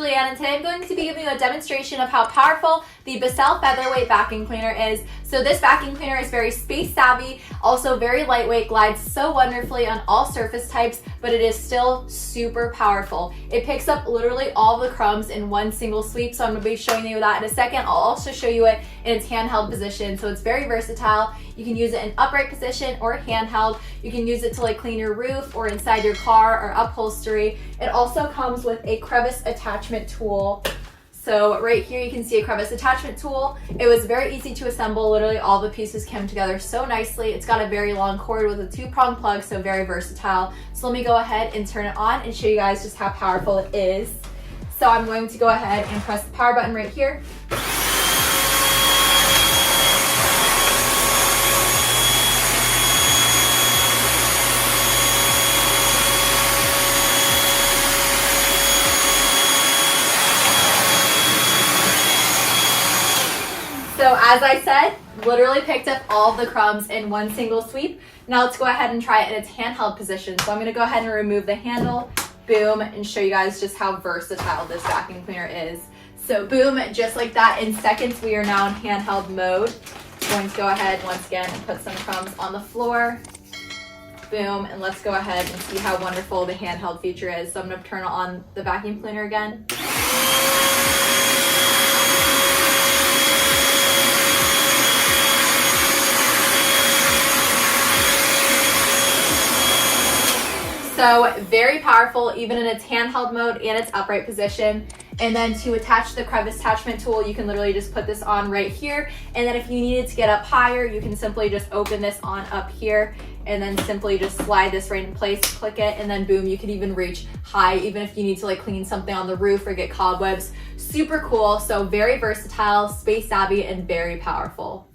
Julianne, and today I'm going to be giving you a demonstration of how powerful the Bissell Featherweight vacuum cleaner is. So this vacuum cleaner is very space savvy, also very lightweight, glides so wonderfully on all surface types, but it is still super powerful. It picks up literally all the crumbs in one single sweep, so I'm going to be showing you that in a second. I'll also show you it in its handheld position, so it's very versatile. You can use it in upright position or handheld. You can use it to clean your roof or inside your car or upholstery. It also comes with a crevice attachment tool. So right here you can see a crevice attachment tool. It was very easy to assemble. Literally all the pieces came together so nicely. It's got a very long cord with a 2-prong plug, so very versatile. So let me go ahead and turn it on and show you guys just how powerful it is. So I'm going to go ahead and press the power button right here. So as I said, literally picked up all of the crumbs in one single sweep. Now let's go ahead and try it in its handheld position. So I'm gonna go ahead and remove the handle, boom, and show you guys just how versatile this vacuum cleaner is. So boom, just like that, in seconds we are now in handheld mode. I'm going to go ahead once again and put some crumbs on the floor. Boom, and let's go ahead and see how wonderful the handheld feature is. So I'm gonna turn on the vacuum cleaner again. So very powerful, even in its handheld mode and its upright position. And then to attach the crevice attachment tool, you can literally just put this on right here. And then if you needed to get up higher, you can simply just open this on up here and then simply just slide this right in place, click it, and then boom, you can even reach high, even if you need to clean something on the roof or get cobwebs. Super cool, so very versatile, space savvy, and very powerful.